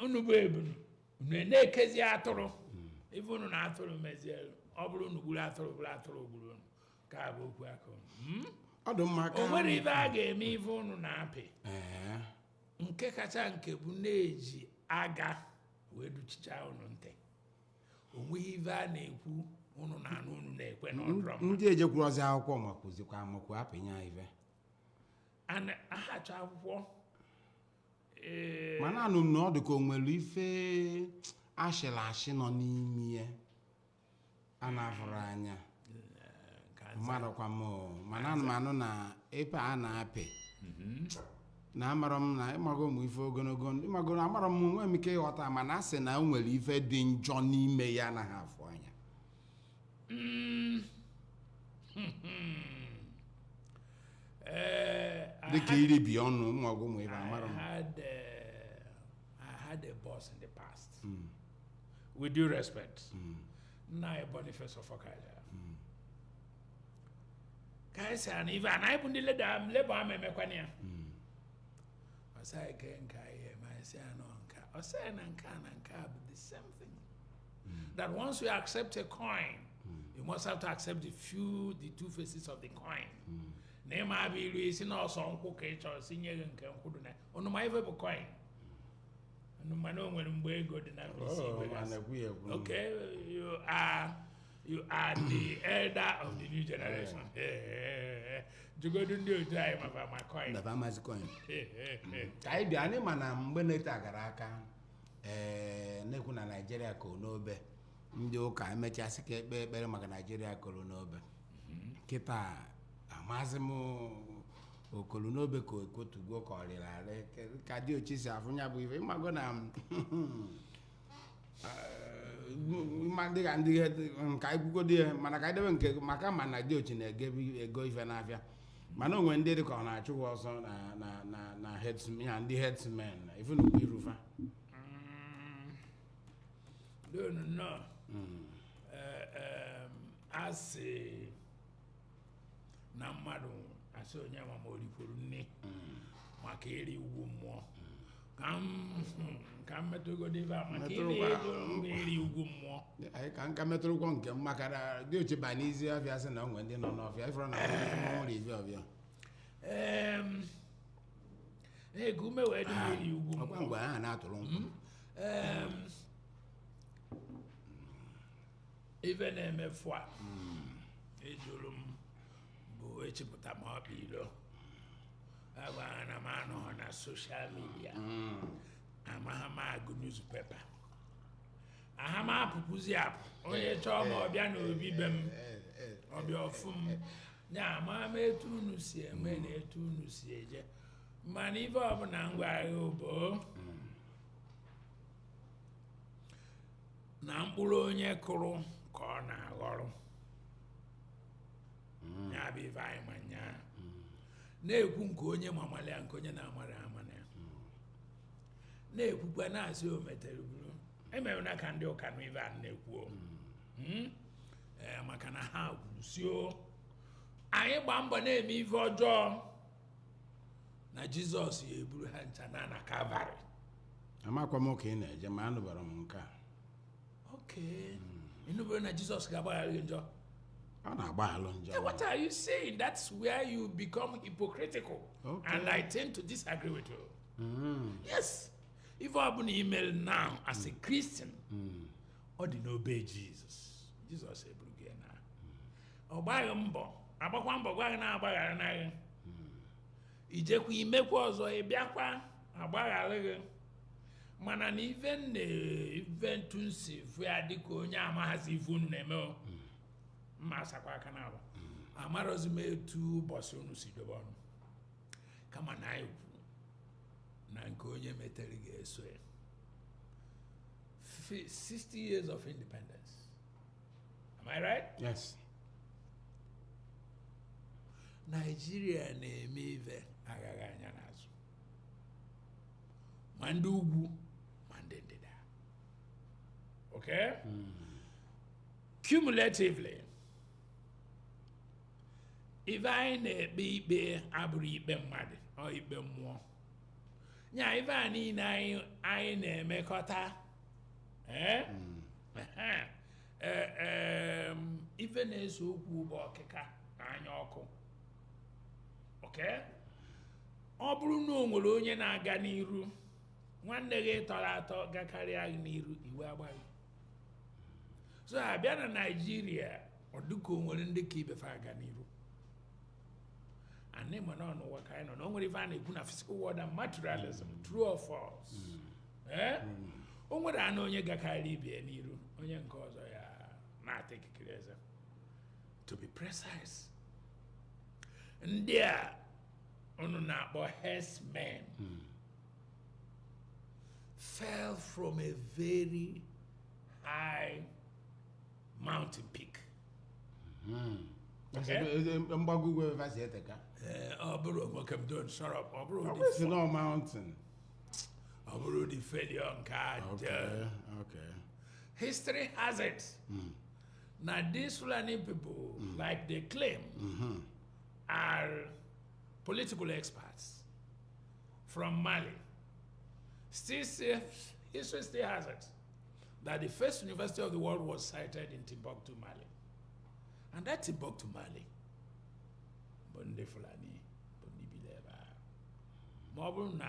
unu bụ ebunu unu na-ekezi atụrụ ife unu na atụrụ mezielu ọ bụrụ unu gburu atụrụ gburu atụrụ gburu unu ka bụ okwu aka ọ dị mma ka o nwere ife a ga-eme ife unu na-apị nke kacha nke bụ na-eji aga wee duchicha unu ntị onweghị ife a na-ekwu unu na anụ unu na-ekwe n'ọdụrọ ndị ejekwuru ozi akwụkwọ ma kụzikwa amakwu apịnya ife ahacha akwụkwọ mana anụ m na ọ dị ka o nwere ife ashịla ashị nọ n'ime ya a na-afụrụ anya mmadụ kwa m mana anụmanụ na ebe a na-apị na amara m na ịmago ụmụ ife ogologo ịmago na amara m nwee m ike ịghọta mana a sị na o nwere ife dị njọ n'ime ya anaghị afụ anya dịka iribi ọnụ ụmụọgụ ụmụ ife amara m I had a boss in the past with due respect na Boniface of Okaja ka esi ana ife ana ịbụ ndị leba ama emekwana ya ọsị ike nka ihe ma esi anọ nka ọsị na nka bụ the same thing that once you accept a coin you must have to accept the two faces of the coin na ịma abụ iru isi na ọsọ nkwụ ka ị chọrọ si nye gị nke nkwụ na ọnụ ma ife bụ coin ọnụ mana o nwere mgbe ego dị na okay you are the elder of the new generation jugodu ndị otu anyị maka ma coin na famasi coin ka anyị bịa anyị ma na mgbe na-ete gara aka na-ekwu na Nigeria koro n'obe ndị ụka emechasị ka ekpe ekpere maka Nigeria koro n'obe kịta amazi m okolu n'obe ka okotugo ka ọrịrarị ka Diochi si afụnya bụ ife ịmago na ndị nka ikwugo dị mana ka idebe nke maka mana Diochi na-ego ife n'afịa mana onwe ndị dị ka ọ na-achụghị ọsọ na headsmen ndị headsmen ife nnukwu irufa no asị na mmadụ asị onye ma ma orikwuru nne maka iri ugwu mmụọ ka m metụgodi ebe a maka iri ego iri ugwu mmụọ ka nka metụrụ ụgwọ nke m maka na Diochi ba n'izi ọbịa sị na onwe ndị nọ n'ọfịa ifere na ọrụ ibe ọbịa ego ume wee dị iri ugwu mmụọ ọkwa mgbe ha na-atụrụ nkwụ ife na-emefu a ejuru m bụ echepụta ma ọ bụ ilo agwa na m anọghị na soshal midia amaghị m agụ newspaper aha m apụpụzi apụ onye chọọ ma ọbịa na obi be m ọbịa ọfụ m nya ama m etu unu si eme na etu unu si eje mana ife ọbụla ngwa agha obo na mkpụrụ onye kụrụ ka ọ na-aghọrọ ya bụ ife anyị ma nyaa na-ekwu nke onye mamala ya nke onye na-amara amana ya na-ekwukwa na-asị o metere buru emere na ka ndị ụka nụ ife a na-ekwu maka na ha gwusio anyị gba mbọ na-eme ife ọjọọ na Jizọs ya eburu ha ncha na Kalvarị amakwa m ka ị na-eje ma anụbara m nke a ịnụbere na Jizọs ga-agbaghara gị njọ ọ na-agbaghalụ njọ what are you saying? That's where you become hypocritical and I tend to disagree with you. Yes, if I have an email now as a Christian ọ dị n'obe Jesus eburu gị na ọ gbaghị mbọ agbakwa mbọ gwa gị na-agbaghara na gị ijekwa imekwa ọzọ ịbịakwa agbaghara gị mana na ife ntunsi fụ ya dịka onye amaghazi ife unu na-eme mma asakwa aka na abụ amarozi m etu ụbọchị unu si dobe ọnụ kama na anyị kwuru na nke onye metere ga-eso ya 60 years of independence. Am I right? Yes. Nigeria na-eme ife agaghị anya n'azụ ma ndị ugwu ma ndị ndịda. Okay? Cumulatively, ife anyị na-ekpe ikpe abụrụ ikpe mmadụ ọ ikpe mmụọ. nya ife a niile anyị na-emekọta ife na-eso okwu bụ ọkịka na anya ọkụ ọ bụrụ na o nwere onye na-aga n'iru nwanne gị tọrọ atọ gakarịa gị n'iru iwe agbaghị so abịa na Naịjirịa ọ dịka o nwere ndị ka ibefe aga n'iru and ịma na ọnụwa ka anyị nọ na o nwere ife a na-ekwu na physical world and materialism true or false o nwere ana onye gakarị ibe n'iru onye nke ọzọ ya na-ata ikikere eze to be precise ndị a unu na-akpọ herdsmen fell from a very high mountain peak. Mbagugwe Vasieteka. Don't shut up. It's no mountain. The failure on card. Okay. History has it. Now these Fulani people, like they claim, are political experts from Mali. History still has it that the first university of the world was sited in Timbuktu, Mali. And that Timbuktu, Mali, Bonde Fulani, Bondi Bileba. Mobile na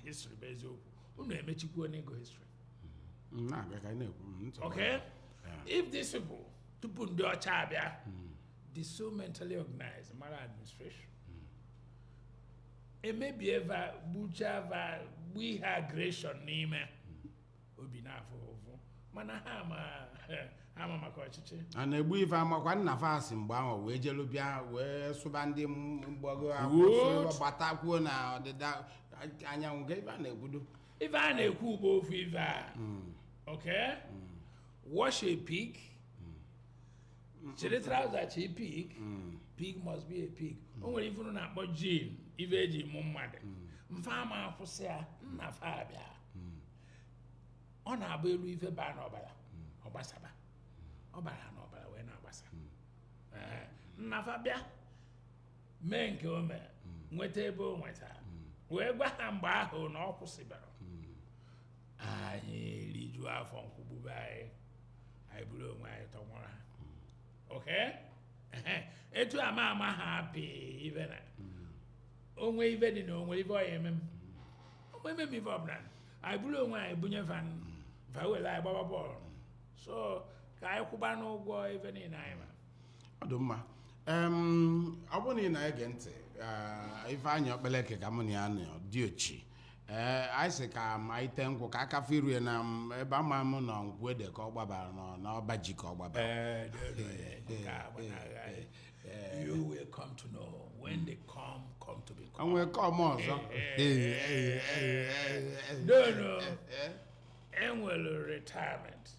history based on history. Okay? If these people Diochi, they so mentally organized, Mali administration. It may be ever butcher we have aggression name obi na afọ mana ha makochichi ana egbu ife amakwa nna fasi mgbe ahụ wee jelu bịa wee sụba ndị mgbago akwụsị gbatakwuo na ọdịda anyanwụ ga ife a na-ekwudo ife a na-ekwu bụ ofu ife a okay wash a pig chere trouser chi pig pig must be a pig o nwere ife na-akpọ gene ife eji mụ mmadụ mfa ma akwụsị ya nna fa abịa ọ na-abụ elu ife baa n'ọbara ọgbasaba ọbara n'ọbara wee na-agbasa nna fa bịa mee nke o mee nweta ebe o nwetara wee gwa ha mgbe ahụ na ọ kwụsịbara anyị rijuo afọ nkwugbube anyị buru onwe anyị tọnwụrụ ha okay etu ama ha apị ife na onwe ife dị na onwe ife ọya eme m ife ọbụla anyị buru onwe anyị bunye fa wele anyị gbaba bọọlụ so ka anyị kwụba n'ụgwọ ife niile anyị ma ọ dị mma ọ bụrụ na ị na-ege ntị Ifeanyi Okpaleke ka mụ na ya nọ Diochi anyị sị ka ma ite nkwụ ka aka firue na ebe ama m nọ nkwụ ede ka ọ gbabara n'ọba ji ka ọ gbabara you will come to know when they come to be come. Onwe come ọzọ. No. Enwere retirement.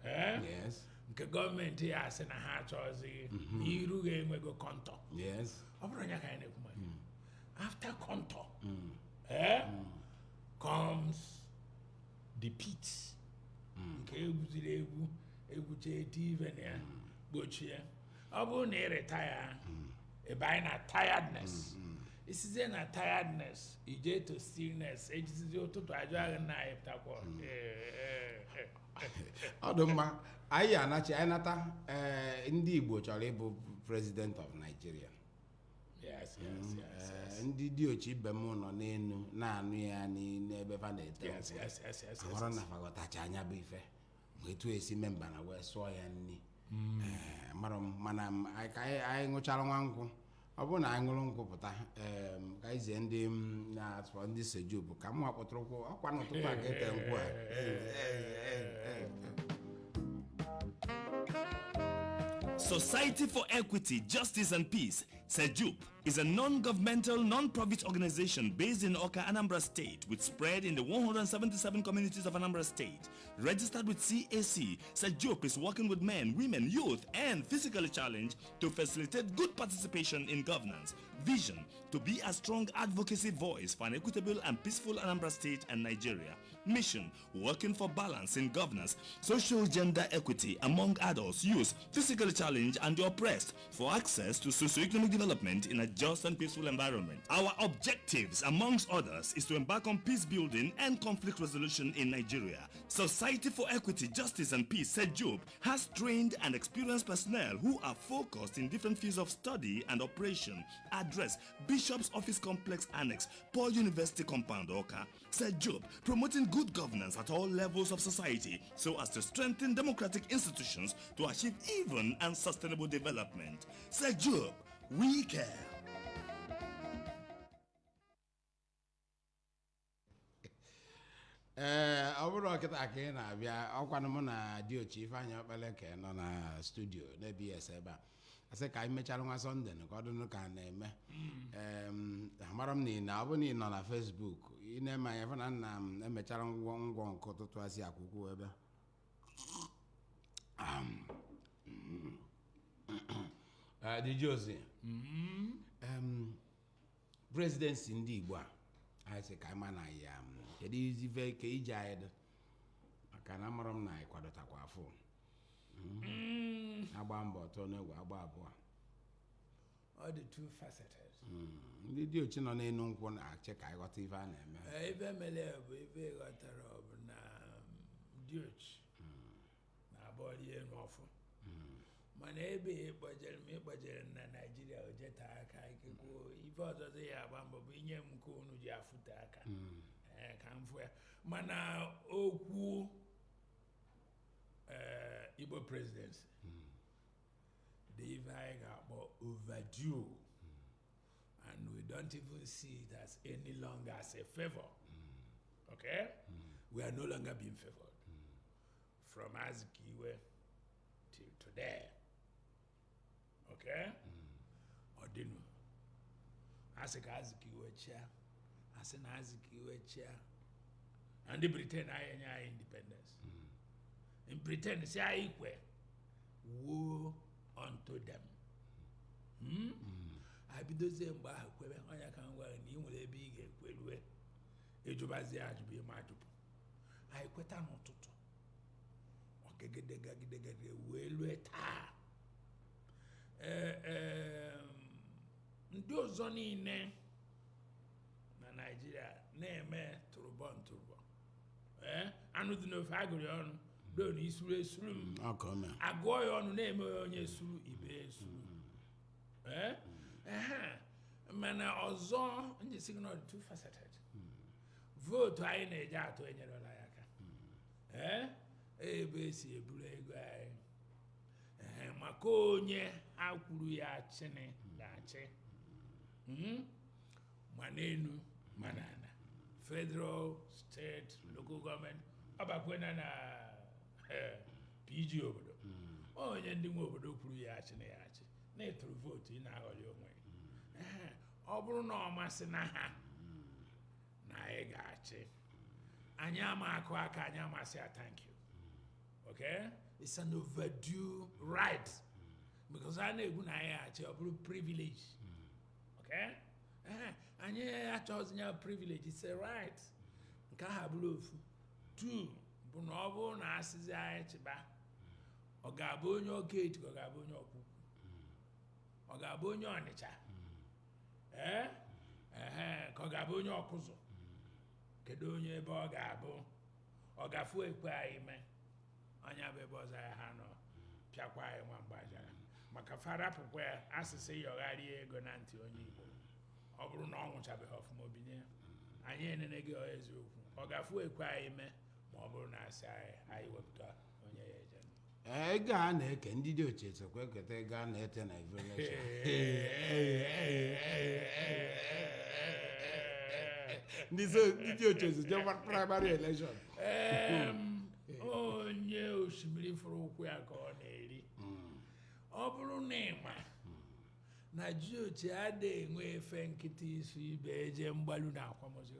Yes. Nke gọọmenti ya asị na ha achọzi n'iru ga-enwego kọntọ. Yes. Ọ bụrụ nya ka anyị na-ekwu after kọntọ comes the pit. Nke egwuziri egwuche TV na ya gbochie. Ọ bụrụ na ị retire ebe anyị na tiredness isizie na tiredness ije to stillness ejizizi ụtụtụ ajụ agha na anyị pụtakwa ọ dị mma anyị nata ndị Igbo chọrọ ịbụ president of Nigeria. Yes. ndị Diochi ibe m nọ n'elu na-anụ ya n'ebe fa na-ete ọrụ na fagọtacha anya bụ ife ma etu esi memba na wee sụọ ya nni mana anyị ṅụchara nwa nkwụ ọ bụrụ na anyị ṅụrụ nkwụ pụta ka anyị zie ndị na-atụ ndị sejubu ka m wakpọtụrụ ụkwụ ọkwa n'ụtụtụ a ga-ete nkwụ a Society for Equity, Justice and Peace, SEJUP, is a non-governmental, non-profit organization based in Awka, Anambra State, with spread in the 177 communities of Anambra State. Registered with CAC, SEJUP is working with men, women, youth, and physically challenged to facilitate good participation in governance. Vision: to be a strong advocacy voice for an equitable and peaceful Anambra State and Nigeria. Mission: working for balance in governance, social gender equity among adults, youth, physically challenged, and the oppressed, for access to socio-economic development in a just and peaceful environment. Our objectives, amongst others, is to embark on peace building and conflict resolution in Nigeria. Society for Equity, Justice and Peace, SEJUP, has trained and experienced personnel who are focused in different fields of study and operation. Address: Bishop's Office Complex Annex, Paul University Compound, Oka. SEJUP, promoting good governance at all levels of society so as to strengthen democratic institutions to achieve even and sustainable development. SEJUP, we care. Ọ bụrụ ọkịta ka ị na-abịa ọkwanụ mụ na Diochi Ifeanyi Okpaleke nọ na studio na-ebs ebe a asị ka anyị mechara nwa Sọnde ka ọ dịnụ ka na-eme amara m na ọ bụ na ị nọ na Facebook ị na-eme anya fụ na nna m emechara ngwọ nke ụtụtụ asị akwụkwọ ebe Diochi presidency ndị Igbo a anyị sị ka anyị ma na ya kedu izive ka iji anyị dị maka na amara m na anyị kwadotakwa afọ agba mbọ ọtọ n'egwu agba abụọ all the two faceted. ndị Diochi nọ n'elu nkwụ na-achị ka anyị ghọta ife a na-eme Ebe mele bụ ebe ghọtara ọ bụ na Diochi na-abọ rie n'ọfụ mana ebe ịkpọjere m na Naịjirịa o jeta aka ikekwu ife ọzọzọ ya agba mbọ bụ inye m nke unu ji afụte aka ka m fụ ya mana okwu Igbo presidency the ife anyị ga-akpọ overdue and we don't even see it as any longer as a favor. Okay? We are no longer being favored from Azikiwe till today. Okay? Odinu. Asika Azikiwe chair. Asina Azikiwe chair. And the Britain I independence. In Britain, say I equal. Woe unto them. I be those same by Quebec on your can well and you will be a quid. Ejubazi to be my tupu. I quit an ototo. Okay, get the well those on in Nigeria, name turbo. I don't know if I go on. Don't is room. I'll come. I go on name on your suru ibe suru. Man, also, and the signal two faceted. Vote I in a jar to any like a basic blue guy. Maconye, how could we chene, lache? Manenu, manana. Federal, state, local government, Abaquena, PG over. Oh, ending over the Puyachene. Nay to vote in our young way. Obru no masinaha. Naegache. Anyama kwaka anyama say thank you. Okay? It's an overdue right. Because I know obru privilege. Okay? Anya chosen your privilege. It's a right. Kahablu. Two. Bunobo na asiza chiba. Ogabonyo gate, ogabonyo kuku. Ogabonyo anicha. Kogabonyo okuzo. Kedonyo ebe ogabo. Ogafu ekwe aime. Anya bebo za hano. Piakwa aime mbajara. Makafara pukwe asise yogari ego nanti onye Igbo. Oburu na onwu chabe hofu mobinye. Anya enenege oezi okwu. Ogafu ekwe aime. Ma oburu na asa ayi wepụta onye ya eje. Gaa na-eke ndị Diochi esekwa ekete gaa na-ete na evaluation. Ndị Diochi esekwa primary election. Onye osimiri fụrụ ụkwụ ya ka ọ na-eri. Ọ bụrụ na ịma na Diochi adịghị enwe efe nkịtị isu ibe eje mgbalu na akwamozu.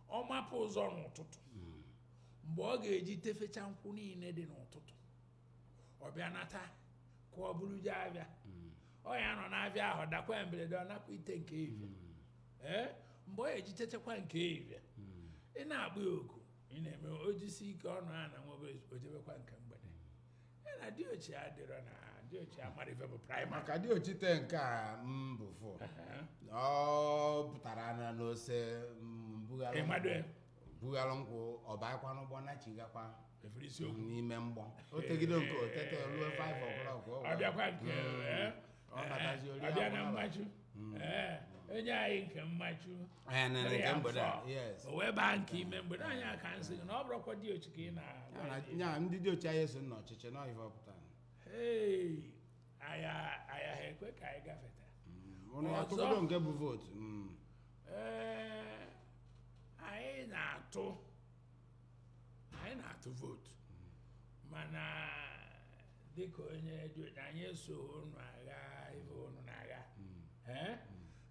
Ọ mapụ ụzọ n'ụtụtụ. Mgbe ọ ga-eji tefecha nkwụ niile dị n'ụtụtụ ọ bịa nata ka ọ bụrụ je abịa ọ ya nọ n'abịa ahụ dakwa mberede ọ napụ ite nke ivia mgbe ọ ga-eji techekwa nke ivia ị na-agba oku ị na-eme ojisi ike ọnụ a na nwobe ojebekwa nke mgbede na Diochi adịrọ na Diochi amara ife bụ primary. Maka Diochi te nke a bụ fụ. Ọ pụtara na n'ose bughalụ nkwụ ọba akwa n'ụgbọ na chigakwa n'ime mgbọ. O tegido nke otete ruo 5 o'clock. Ọ bịakwa nke ọ batazi ori abịa na mmachu. Onye anyị nke mmachu. Nke mgbede. Yes. O wee baa nke ime mgbede anyị aka nsị na ọ bụrụkwa Diochi ka ị na. Ya ndị Diochi anyị so n'ọchịchị na ife ọpụtara. Aya ekwe ka anyị gafeta. Ụnụ atụgodo nke bụ votu. Anyị na-atụ votu mana dịka onye Diochi anyị eso unu agha ife unu na-agha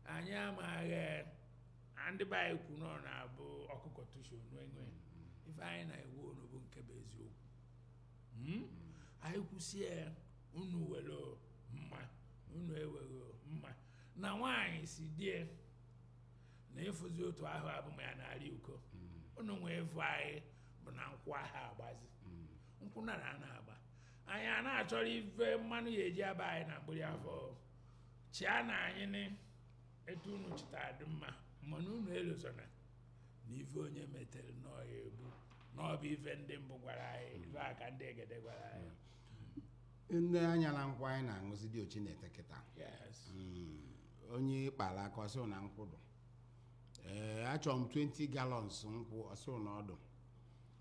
anyị amaghị ndị be anyị kwu nọ na-abụ ọkụkọ tushu onwe ife anyị na-ewu unu bụ nke bụ eziokwu. Anyị kwụsie unu were mma unu ewere mma na nwaanyị si die na ịfụzi otu ahụ abụm ya n'ala uko unu nwee efu anyị bụ na nkwụ ahụ agbazi nkwụ nara na-agba anyị a na-achọrọ ife mmanụ ya eji aba anyị na mgbiri afọ chia na anyị etu unu chita dị mma mana unu elozona na ife onye metere n'ọya egbu n'ọbụ ife ndị mbụ gwara anyị ife aka ndị egede gwara anyị. Ndị anya na nkwụ anyị na-aṅụzi Diochi na-ete kịta. Onye kpara aka ọsị na nkwụ dụ. Achọrọ m 20 gallons nkwụ ọsị na ọdụ.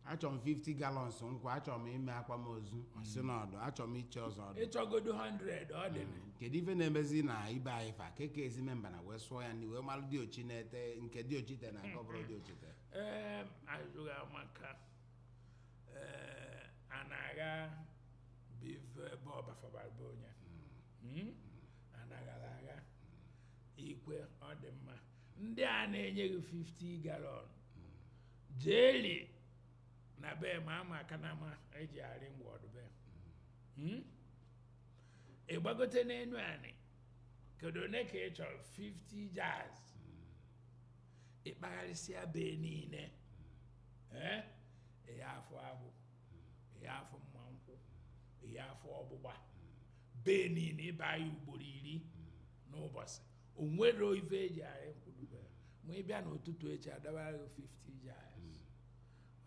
Achọrọ m 50 gallons nkwụ achọrọ m ime akwamozu ọsị na ọdụ. Achọrọ m iche ọzọ ọdụ. Ịchọgodo 100 ọ dị. Kedu ife na-emezi na ibe anyị fa keke ezi memba na wee sụọ ya ndị wee malụ Diochi na-ete nke Diochi te na nke ọ bụrụ Diochi te. Ajụghị amaka a na-agha ebe ọbafabara bụ onye anaghara agha ikwe ọ dị mma ndị a na-enye gị 50 gallon jeli na be ma ama aka na ama eji arị ngwa ọdụ be ịgbagote n'enu anị kedu one ka ị chọrọ 50 jars ịkpagharịsịa be niile ya afọ agbụ ya afọ mmankwụ ya afọ ọgbụgba be niile ịba anyị ugboro 10 n'ụbọchị o nwere ife eji arị nkwudube ma ị bịa n'ụtụtụ echi adabara 50 jars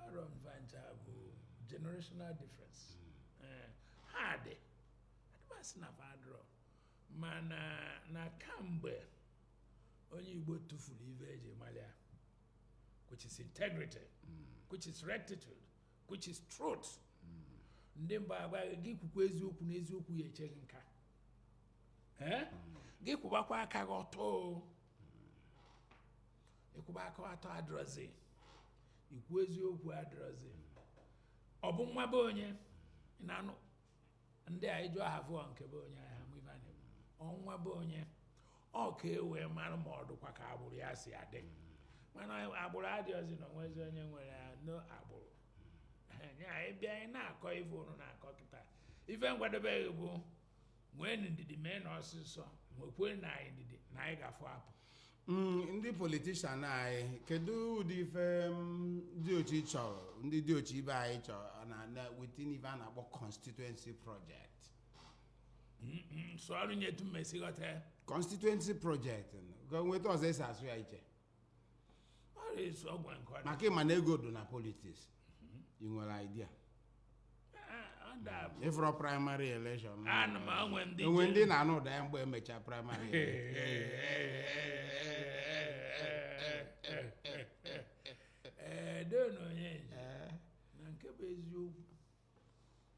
ọrụ mvancha bụ generational difference ha dị adịmasị na fadrọ mana na kamgbe onye Igbo tụfuru ife eji malịa which is integrity which is rectitude which is truth ndị mba agbaghị gị kwukwa eziokwu na eziokwu ya eche gị nka gị kwụbakwa aka gị ọtọ ịkwụba aka ọtọ adịrọzi ikwu eziokwu adịrọzi ọ bụ nwa be onye na-anụ ndị a ịjụ aha vụọ nke be onye ahụ mụ ibe ọnwa be onye ọ ka e wee mara ma ọ dụkwa ka agbụrụ ya si adị mana agbụrụ adịghịzi na onwezi onye nwere ya no agbụrụ ya ịbịa anyị na-akọ ife unu na-akọ kịta ife nkwadobeghị bụ nwee ndidi mee na ọsịsọ nwekwe na anyị ndidi na anyị ga-afụ apụ. Ndị politishan anyị kedu ụdị ife Diochi chọrọ ndị Diochi ibe anyị chọrọ na within ife a na-akpọ constituency project sọọrụ nyetu mmesi ghọta constituency project nweta ọzọ esi asụ ya iche maka ịma na ego dị na politics ị nwere idea ifro primary election onwe ndị na-anụ ụda ya mgbe emechaa primary don onye na nke bụ eziokwu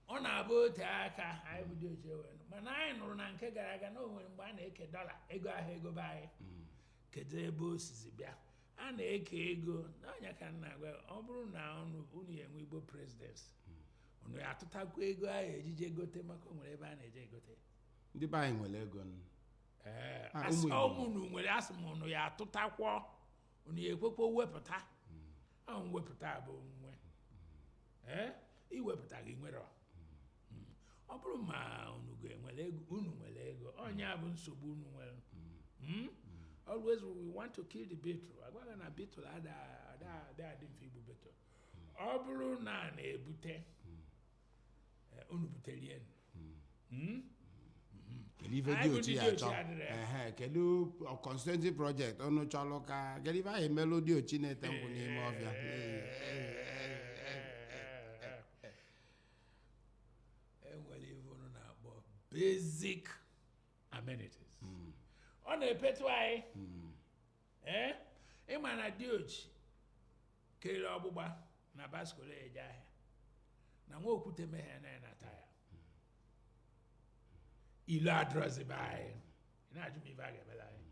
ọ na-abụ ote aka anyị bụ Diochi mana anyị nụrụ na nke gara aga na o nwere mgbe a na-eke dọla ego ahụ ego be anyị kedu ebe o sizi bịa a na-eke ego n'anya ka nna agwa ọ bụrụ na unu ya enwe Igbo presidency unu ya atụtakwa ego ahụ ejije gote maka o nwere ebe a na-eje egote ndị be anyị nwere ego ụmụnụ nwere asị m unu ya atụtakwọ unu ya ekwekwa wepụta ahụ wepụta bụ nwe iwepụta gị nwere ọ bụrụ ma unu ga-enwere ego unu nwere ego onye a bụ nsogbu unu nwere always we want to kill the beetle agwaghị na beetle adị mfe igbu beetle ọ bụrụ na na-ebute unu butere Kelive Diochi achọ. Kedu constituency project onu chọlụ ka kelive ahụ emelu Diochi na-ete nkwụ n'ime ọfịa. Enwere ife unu na-akpọ basic amenities. Ọ na-epetu anyị. Ịma na Diochi kere ọgbụgba na baskolo eje ahịa na nwa okwute meghe na taya. Ilu adrọzi be anyị na-ajụ m ife a ga-emela anyị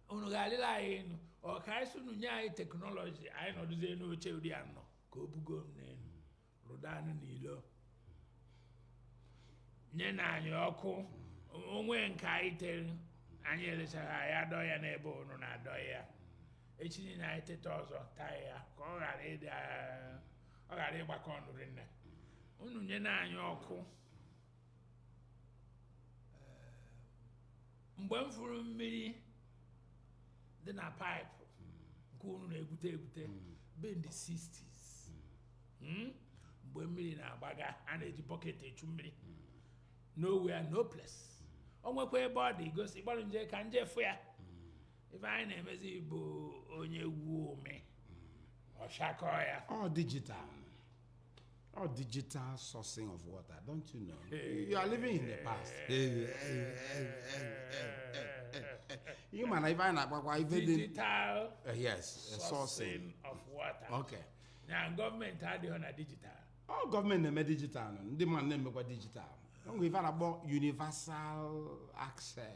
unu ga-alịla anyị enu ọka anyị sunu nye anyị teknọlọji anyị nọdụzie n'oche ụdị anọ ka o bugo m n'elu rụda anụ n'ilo nye na anyị ọkụ onwe nke anyị tere anyị elechara anyị adọ ya n'ebe unu na-adọ ya echi niile anyị teta ọzọ taa ya ka ọ ghara ịgbakọ ọnụ rinne unu nye na anyị ọkụ mgbe m furu mmiri dị na paịpụ nke unu na-egwute be ndị 60s mgbe mmiri na-agbaga a na-eji bọket echu mmiri nowhere no place o nwekwa ebe ọ dị gosi gbalụ nje ka nje fụ ya ife anyị na-emezi bụ onye wuo ome ọshakọ ya all digital sourcing of water, don't you know? You are living in the past. You man, if I not digital yes, sourcing of water. Okay. Now government had on a digital. All government name digital. The man name digital. We've had about universal access.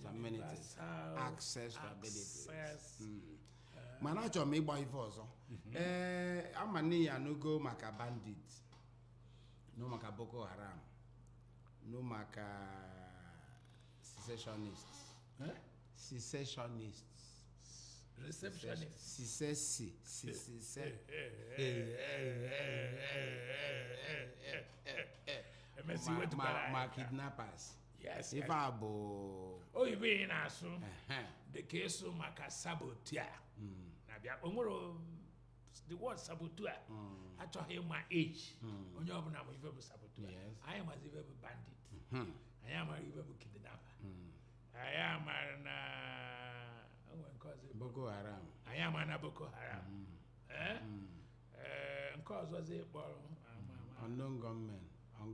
Amenities. Access to abilities. Man, I just make by force. Amani ya no go maka bandit, no maka Boko Haram, no maka secessionists. Secessionists. Receptionists. My kidnappers. Yes. If I bo. Oh, you be in asu. The case of maka saboteur. Nabia omoro. The word saboteur. I told him my age. Only open up with a saboteur. I am as if a bandit. I am a kidnapper. I am an Boko Haram. I am an Boko Haram. Cause was it unknown gunmen.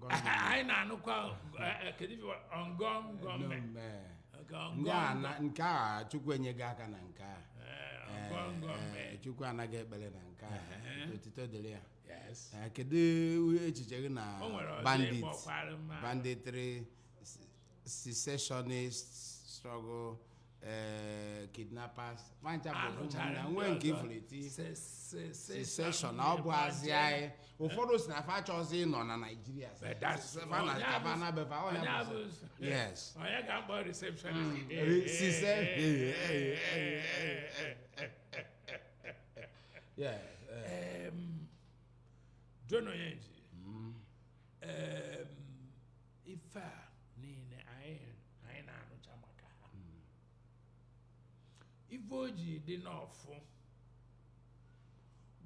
I know on gunmen. Nke a chukwu enyego aka na nke a chukwu anaghị ekpere na nke a otito dịrị ya kedu echiche gị na banditry secessionists struggle kidnappers nwe nke ifuriti secession ọ bụ azị anyị ụfọdụ si na fa achọzi ịnọ na Nigeria yes onye ga-akpọ reception John Oyenji ife a niile anyị na-anụcha maka ha ife oji dị n'ọfụ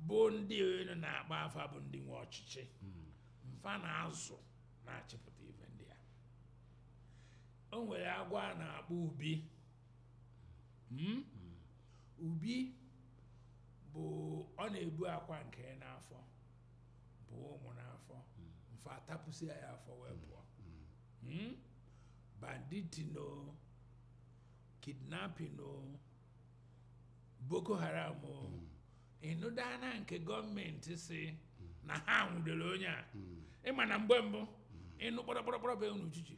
bụ ndị onye na-akpa afa bụ ndị nwe ọchịchị mfa na-azụ na-achịpụta ife ndị a o nwere agwa a na-akpọ ubi ubi bụ ọ na-ebu akwa nke n'afọ bụ ụmụ n'afọ mfa atapụsị ya afọ wee pụọ banditino kidnapping Boko Haram ịnụdana nke gọọmenti si na ha nwụdere onye a ịma na mgbe mbụ ịnụ kpọrọkpọrọkpọrọ be unu uchichi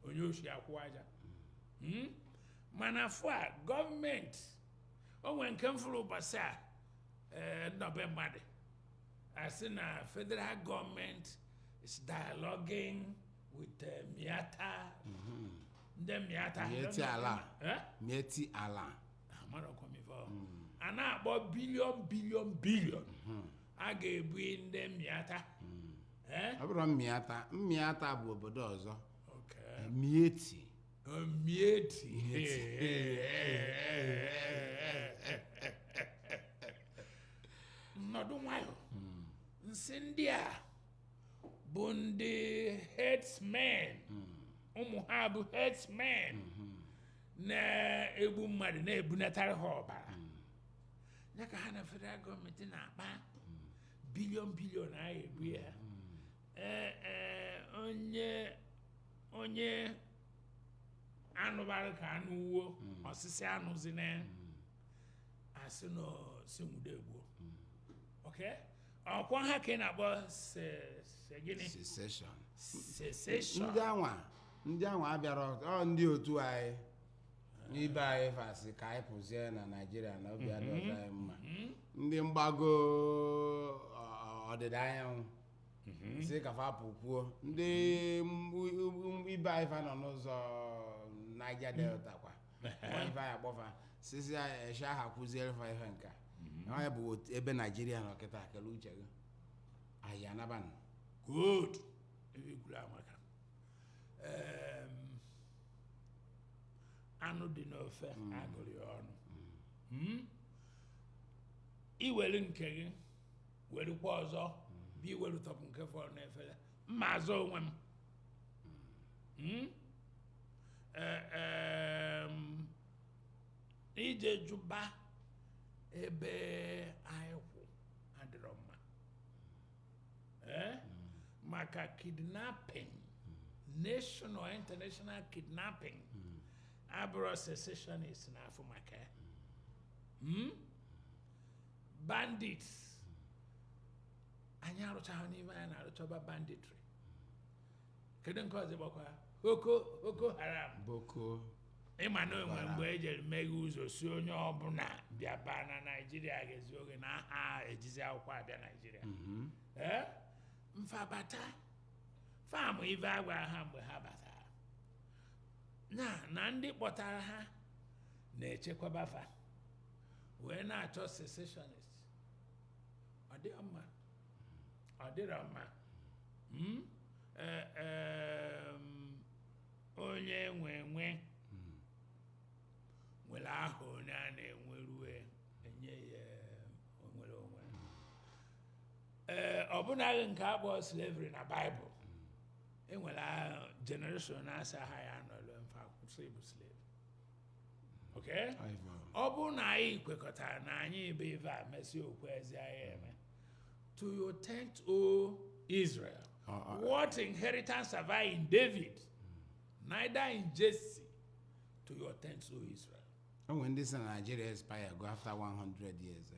onye oshi akwụ aja mana afọ a gọọmenti o nwere nke mfụrụ ụbọchị a nnọbe mmadụ asị na federal government is dialoguing with Miata ndị Miata Mieti ala a na-akpọ bilion a ga-ebu ndị Miata ọ bụrụ Miata bụ obodo ọzọ Mieti nnọdụ nwayọ nsị ndị a Bundi headsmen. Umuhabu headsmen. Na ebu mmadụ na ebunatara ha ọbara. Ya ka ha na federal gọọmenti na-akpa bilion ahụ ebu ya. Onye anụbara ka anụ uwo osisi anụzi na asị no senwude egbuo. Okay? Ọkwa ha ka ị na-akpọ gịnị? Secession. Ndị anwa abịara ndị otu anyị n'ibe anyị fasị ka anyị pụzie na Naịjirịa na obi adị ọzọ anyị mma. Ndị mgbago ọdịda anyanwụ si ka fa pụkwuo. Ndị ibe anyị fa nọ n'ụzọ Niger Delta kwa ibe anyị akpọfa sisi eshi aha kwụziere fa ihe nka. Anyị bụ ebe Naịjirịa nọ kịta kele uche gị anyị anabanụ. Good. Ebe gwuru amaka. Anụ dị n'ofe agụrụ ya ọnụ. Iwere nke gị werukwa ọzọ bụ iweru tọpụ nke fọrọ n'efere mma azọ onwe m ije jụba ebe anyị kwụ adịrọ mma maka kidnapping national or international kidnapping abụrụ secessionist na afọ maka bandits anyị arụchaghị n'ime anyị na-arụchaba banditry. Kedu nke ọzọ gbakwa Boko Haram ịma na onwe mgbe ejere meghe ụzọ si onye ọbụla bịaba na Naịjirịa ga-ezi oge na ha ejizi akwụkwọ abịa Naịjirịa mfabata famụ ive agwa ha mgbe ha batara na ndị kpọtara ha na-echekwaba fa wee na-achọ secessionist. Ọ dịrọ mma onye nwere aha onye a na-enwerue enye ya onwere onwe. Ọ bụnaghị nke akpọ slavery na Bible enwere generation na-asa ha ya nọlụ mfa kwụsị ịbụ slave. Okay? Ọ bụ na anyị kwekọtara na anyị bụ ive a mesị okwu ezi anyị eme. To your tent, O Israel, what inheritance have I in David? Neither in Jesse. To your tent, O Israel. And when this in Nigeria expire, go after 100 years.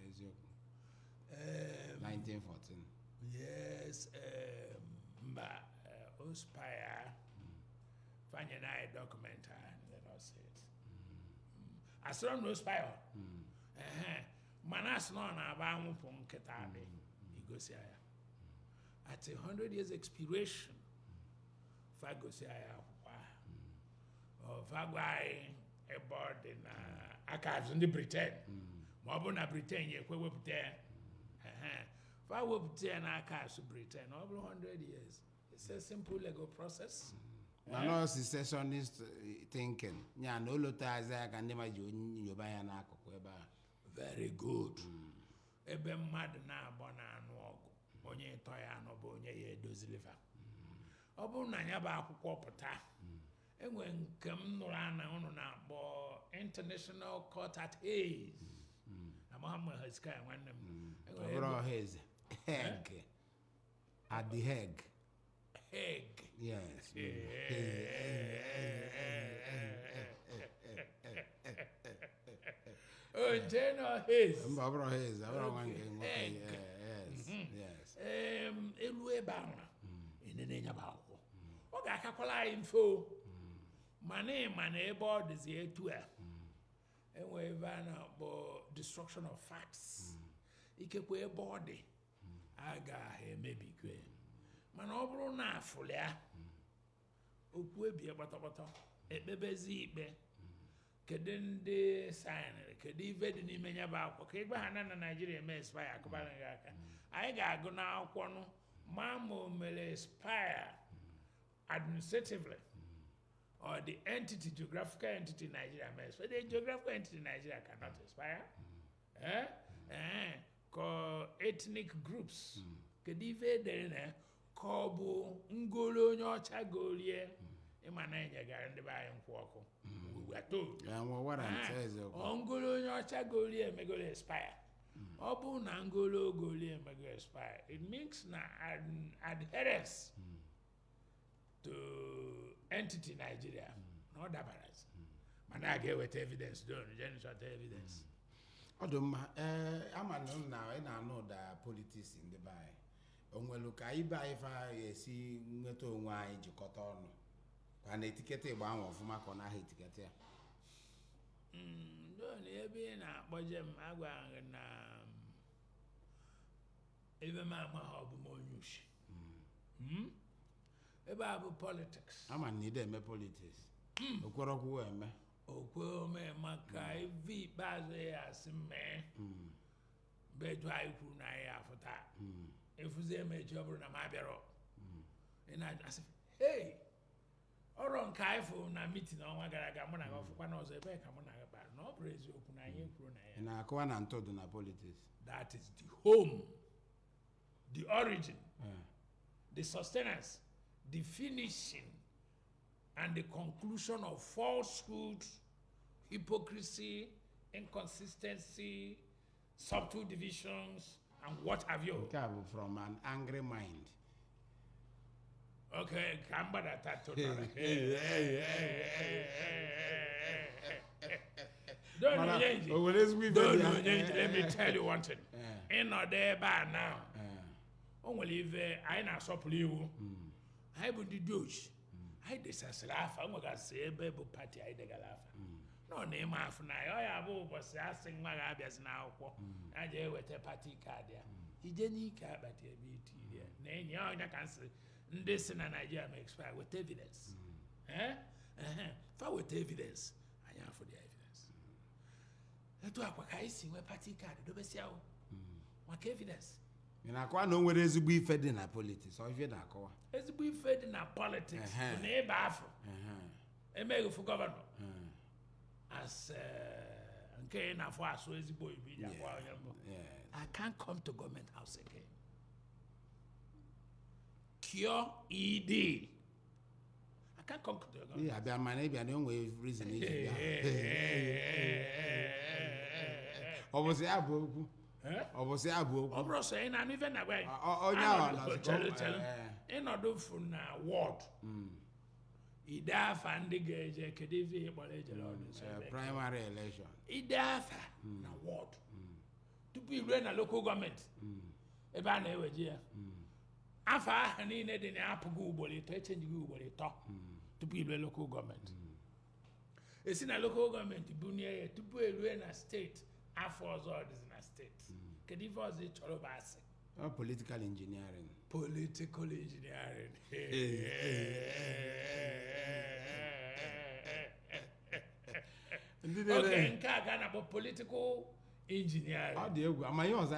1914. Yes, Ospire. Find a document and let us see it. As long as Ospire. Manas no na ba nwupon ketade. Igosiaya. At 100 years expiration, Fagosiaya or Fagwai a board in archives in the Britain. Mobuna Britain, ye Quebute. Fagwebute and archives of Britain over 100 years. It's a simple legal process. I know secessionist thinking. Yeah, no lotaza can never join you by an aqua. Very good. Ebe mmadụ na-abọ na-anụ ọgụ onye tọ ya n'ọbụ onye ya edoziliva. Ọ bụrụ na ya bụ akwụkwọ pụta enwe nke m nụrụ ana ụnụ na-akpọ International Court at Hague. Amaghị Hezekiah nwanne m. Hague. Hague. At the Hague. Hague. Yes. Oh, General Hayes. Barbara Hayes. Yes. Elu ebe ahụ enene nya ba akwụkwọ. Ọ ga-akakwala anyị mfe mana ebe ọ dịzi etu a enwe ebe a na-akpọ destruction of facts. Ikekwe ebe ọ dị a ga-emebikwe. Mana ọ bụrụ na afụlụ ya okwu ebie kpọtọkpọtọ ekpebezi ikpe kedu ndị saịnịrị kedu ife dị n'ime ya bụ akwụkwọ ka ịgba ha na Naịjirịa eme expire akụbara gị aka anyị ga-agụ n'akwụkwọ nụ ma o mere expire administratively or the entity geographical entity Nigeria may expire. The geographical entity Nigeria cannot expire. Ethnic groups kedu ife dere na Kobo ngolo onye ọcha golie ịma na enyegara ndị be anyị nkwụ ọkụ we were told ngolo onye ọcha golie emegolo expire ọ bụ na ngolo golie emegolo expire it means na adherence to entity Nigeria na ọ dabara mana a ga-eweta evidence don chọta evidence ọ dị mma ama na ị na-anụ ụda politics ndị be anyị onwelu ka ibe anyị fa esi nweta onwe anyị jikọta ọnụ ka na etiketa ịgba ahụ ọfụma ka ọ naghị etiketa ya don ebe ị na-akpọje m agwa na ebe m amaghị ọ bụ m onye ushi ebe a bụ politics ama na ide eme politics okwerokwu eme okwe maka ive ikpeazụ ya asị mee bedu anyị kwuru na anyị afụta efuzi emechi ọ bụrụ na m abịarọ ị na-asị hey ọrụ nke anyị fụ na mitin ọnwa gara aga mụ na gị ọfụkwa n'ọzọ ebe ka mụ na gị kpara na ọ bụrụ eziokwu na anyị kwuru na ya ị na-akọwa na ntọdụ na politics that is the home the origin the sustenance the finishing and the conclusion of falsehood, hypocrisy, inconsistency, subtle divisions, and what have you. From an angry mind. Okay, come back that Don't change it. Let me tell you one thing. In or there by now. Only if I na supply you. I would do Diochi. I disasalafa. I'm gonna say baby party. I degalafa. No name after now. I have over saying my abias now. I just with a party card there. He didn't care about the BT there. Then you can say this in Nigeria may expire with evidence. For with evidence, I am for the evidence. That's why I see my party card. Do we see how? What evidence? You know, I know where is we fed in our politics, or if you're not going. As we fed in our politics, neighbor, a mayor for governor. As okay, now for us, so is the boy. I can't come to government house again. Cure ED. I can't come to the government. Yeah, but my neighbor, I don't know reason. Obviously, I broke. Obviously, I broke. Obviously, and even away. Oh, no, in order for now, what? Idafa and the gauge, Kadivi, primary election. Idafa, now what? To be run a local government. A banner with you. Afa, and in the apple google, it change google it talk to be the local government. It's in a local government, Bunia, to be run a state, Afros or is in a state. Kadiva is it all of us. Political engineering. Political engineering. Okay, in Kagana about political engineering. How do you? Am I yours?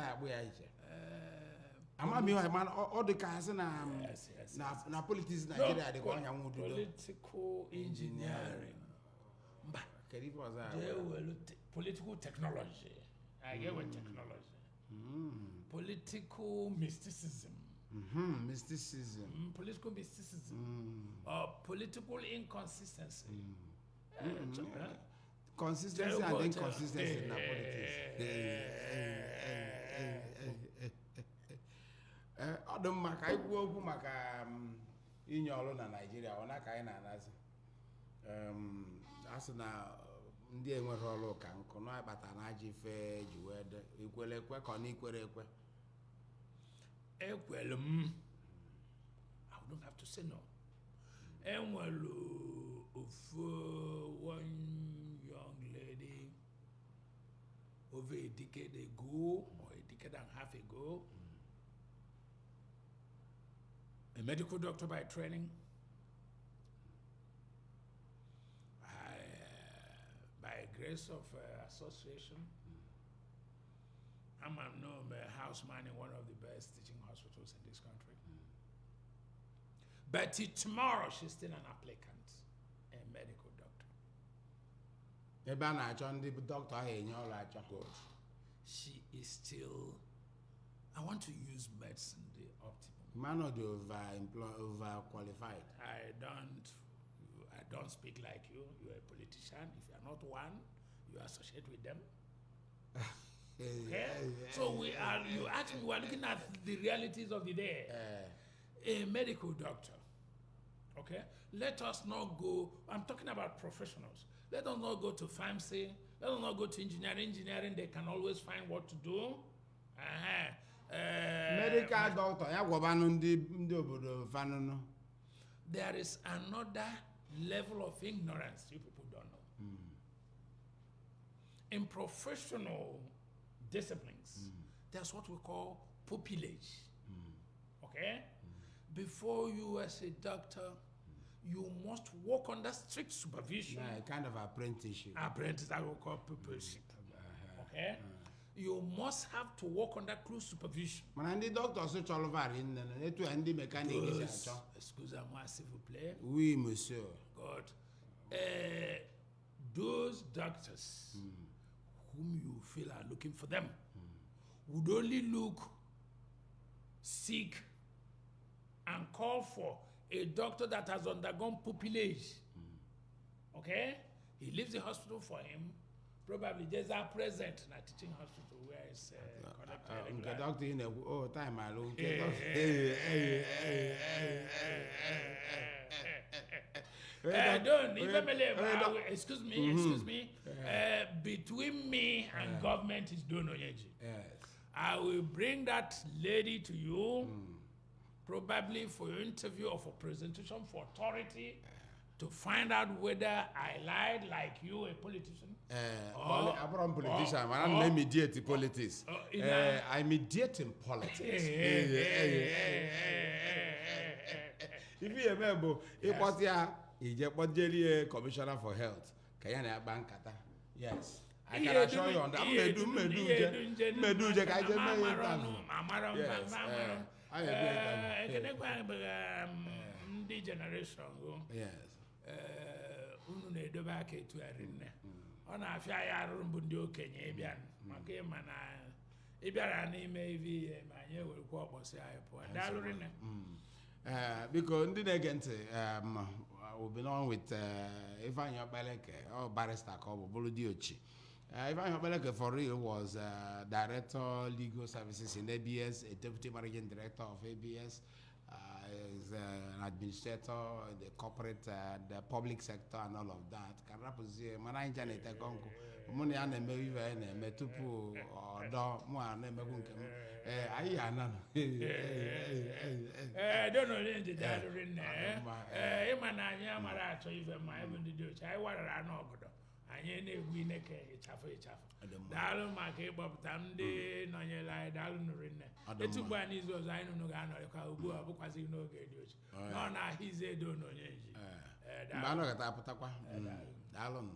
Am I man? All the cars na politics Nigeria. They call him political engineering. But political technology. I get what technology. Political mysticism. Mysticism. Political mysticism. Or political inconsistency. Consistency and inconsistency in politics. Adam maka ikwu okwu maka inye ọrụ na Nigeria ọ na-aka anyị na-anazi asị na ndị enwere ọrụ ka nkụ na akpata na aja ife ji wee de ikwere ekwe ka ọ na ikwere ekwe ekwere m I don't have to say no enwere ofu one young lady over a decade ago or a decade and a half ago, a medical doctor by training, by grace of association, I'm a houseman in one of the best teaching hospitals in this country. But tomorrow she's still an applicant, a medical doctor. Good. She is still I want to use medicine the optimum. Man not over qualified. I don't speak like you. You're a politician. If you're not one, you associate with them. Okay? So you asked me, we're looking at the realities of the day. A medical doctor, okay? Let us not go, I'm talking about professionals. Let us not go to pharmacy. Let us not go to engineering. Engineering, they can always find what to do. Medical doctor, there is another level of ignorance you people don't know. In professional disciplines, there's what we call pupillage. Okay? Before you as a doctor, you must work under strict supervision. Kind of apprenticeship. Apprentice, I will call pupillage. Okay? You must have to work under close supervision. The doctor so Excusez-moi, s'il vous plaît. Oui, monsieur. God. Those doctors whom you feel are looking for them would only look, seek, and call for a doctor that has undergone pupillage. Okay? He leaves the hospital for him. Probably there's a present in a teaching hospital where it's connected. Doctor in time alone. Excuse me. Between me and government is Don Onyeji. Yes. I will bring that lady to you, probably for your interview or for presentation for authority, to find out whether I lied like you, a politician. I'm a politician. I'm not mediate in politics. I mediate in politics. If you remember, it was the commissioner for health. Yes. I can assure you on that. Yes. Unu na-edobe aka etu erinne ọ na-afịa ya arụrụ mbụ ndị okenye ịbịa maka ịma na ịbịara n'ime ihe ma anyị ewerekwa ọkpọsị anyị pụọ daalụ rinne biko ndị na-ege ntị we'll be on with Ifeanyi Okpaleke or barrister ka ọ bụ bụrụ Diochi. Ifeanyi Okpaleke for real was director legal services in ABS, a deputy managing director of ABS. Is an administrator in the corporate, the public sector, and all of that. Can represent my internet account. Money and me tupu or more and me don't know the dad in there. Emananya Marato, even my even the Dutch. I want to know. I ain't we neck it's half a chaff. Dalum, my cable, Tamde, Nanya, Dalun, the two Banis was I don't know, because you know, no, he's a don't know. Dalum.